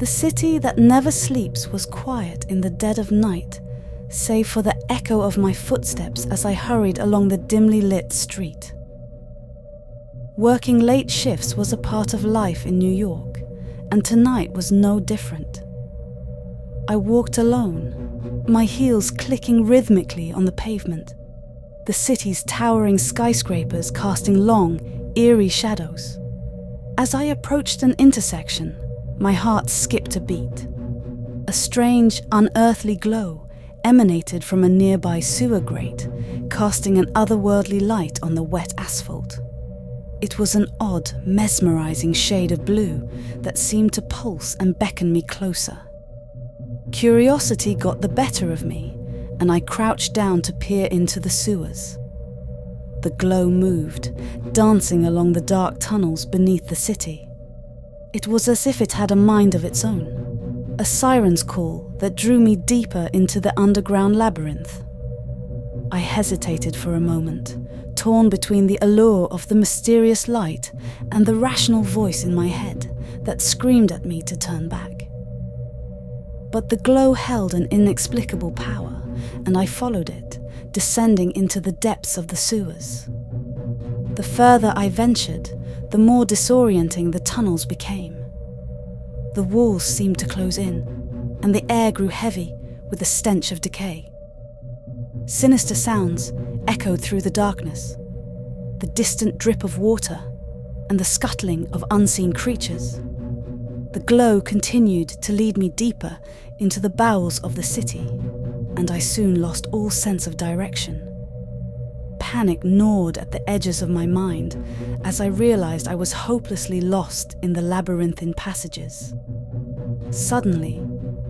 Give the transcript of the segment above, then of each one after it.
The city that never sleeps was quiet in the dead of night, save for the echo of my footsteps as I hurried along the dimly lit street. Working late shifts was a part of life in New York, and tonight was no different. I walked alone, my heels clicking rhythmically on the pavement, the city's towering skyscrapers casting long, eerie shadows. As I approached an intersection, my heart skipped a beat. A strange, unearthly glow emanated from a nearby sewer grate, casting an otherworldly light on the wet asphalt. It was an odd, mesmerizing shade of blue that seemed to pulse and beckon me closer. Curiosity got the better of me, and I crouched down to peer into the sewers. The glow moved, dancing along the dark tunnels beneath the city. It was as if it had a mind of its own, a siren's call that drew me deeper into the underground labyrinth. I hesitated for a moment, torn between the allure of the mysterious light and the rational voice in my head that screamed at me to turn back. But the glow held an inexplicable power, and I followed it, descending into the depths of the sewers. The further I ventured, the more disorienting the tunnels became. The walls seemed to close in, and the air grew heavy with the stench of decay. Sinister sounds echoed through the darkness, the distant drip of water and the scuttling of unseen creatures. The glow continued to lead me deeper into the bowels of the city, and I soon lost all sense of direction. Panic gnawed at the edges of my mind as I realized I was hopelessly lost in the labyrinthine passages. Suddenly,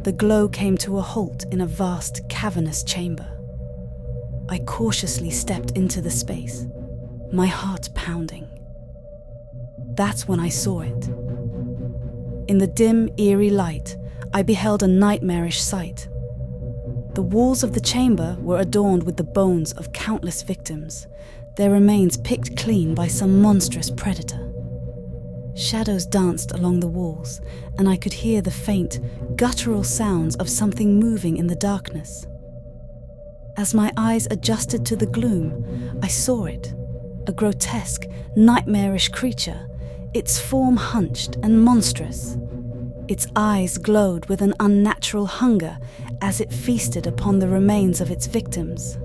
the glow came to a halt in a vast, cavernous chamber. I cautiously stepped into the space, my heart pounding. That's when I saw it. In the dim, eerie light, I beheld a nightmarish sight. The walls of the chamber were adorned with the bones of countless victims, their remains picked clean by some monstrous predator. Shadows danced along the walls, and I could hear the faint, guttural sounds of something moving in the darkness. As my eyes adjusted to the gloom, I saw it, a grotesque, nightmarish creature, its form hunched and monstrous. Its eyes glowed with an unnatural hunger as it feasted upon the remains of its victims.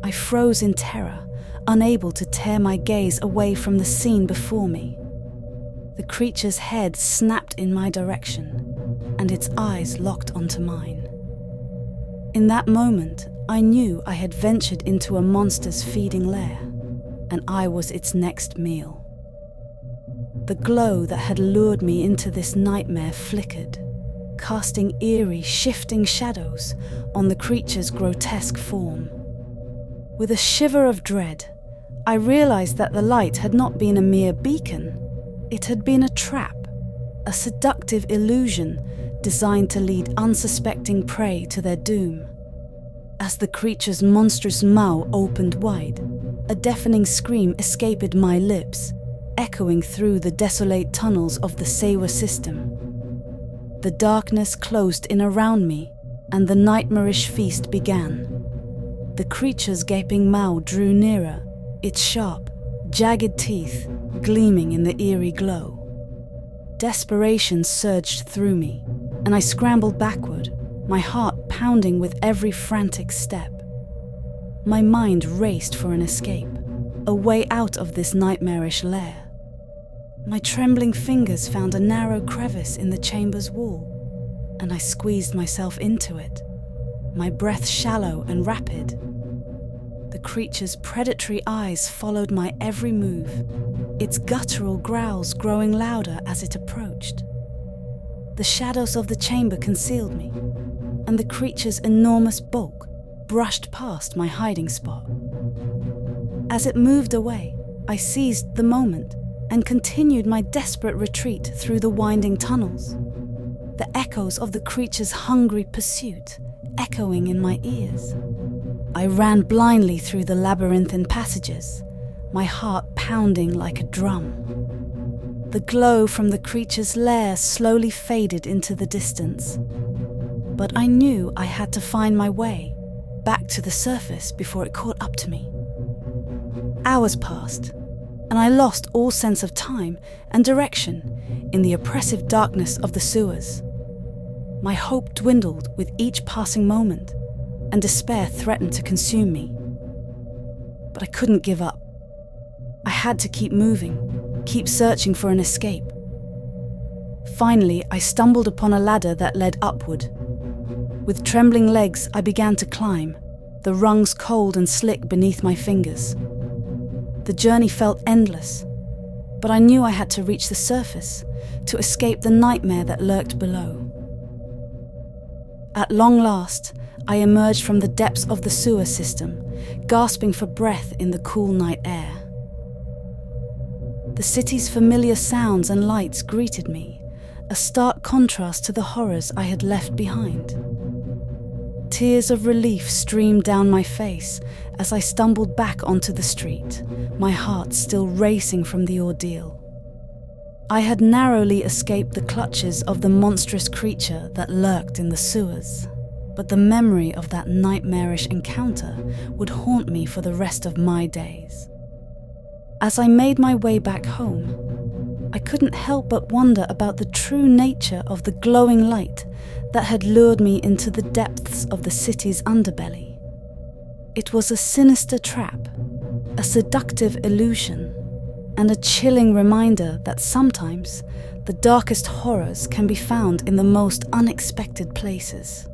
I froze in terror, unable to tear my gaze away from the scene before me. The creature's head snapped in my direction, and its eyes locked onto mine. In that moment, I knew I had ventured into a monster's feeding lair, and I was its next meal. The glow that had lured me into this nightmare flickered, casting eerie, shifting shadows on the creature's grotesque form. With a shiver of dread, I realized that the light had not been a mere beacon. It had been a trap, a seductive illusion designed to lead unsuspecting prey to their doom. As the creature's monstrous mouth opened wide, a deafening scream escaped my lips, echoing through the desolate tunnels of the sewer system. The darkness closed in around me, and the nightmarish feast began. The creature's gaping mouth drew nearer, its sharp, jagged teeth gleaming in the eerie glow. Desperation surged through me, and I scrambled backward, my heart pounding with every frantic step. My mind raced for an escape, a way out of this nightmarish lair. My trembling fingers found a narrow crevice in the chamber's wall, and I squeezed myself into it, my breath shallow and rapid. The creature's predatory eyes followed my every move, its guttural growls growing louder as it approached. The shadows of the chamber concealed me, and the creature's enormous bulk brushed past my hiding spot. As it moved away, I seized the moment and continued my desperate retreat through the winding tunnels, the echoes of the creature's hungry pursuit echoing in my ears. I ran blindly through the labyrinthine passages, my heart pounding like a drum. The glow from the creature's lair slowly faded into the distance. But I knew I had to find my way back to the surface before it caught up to me. Hours passed, and I lost all sense of time and direction in the oppressive darkness of the sewers. My hope dwindled with each passing moment, and despair threatened to consume me. But I couldn't give up. I had to keep moving, keep searching for an escape. Finally, I stumbled upon a ladder that led upward. With trembling legs, I began to climb, the rungs cold and slick beneath my fingers. The journey felt endless, but I knew I had to reach the surface to escape the nightmare that lurked below. At long last, I emerged from the depths of the sewer system, gasping for breath in the cool night air. The city's familiar sounds and lights greeted me, a stark contrast to the horrors I had left behind. Tears of relief streamed down my face as I stumbled back onto the street, my heart still racing from the ordeal. I had narrowly escaped the clutches of the monstrous creature that lurked in the sewers, but the memory of that nightmarish encounter would haunt me for the rest of my days. As I made my way back home, I couldn't help but wonder about the true nature of the glowing light that had lured me into the depths of the city's underbelly. It was a sinister trap, a seductive illusion, and a chilling reminder that sometimes the darkest horrors can be found in the most unexpected places.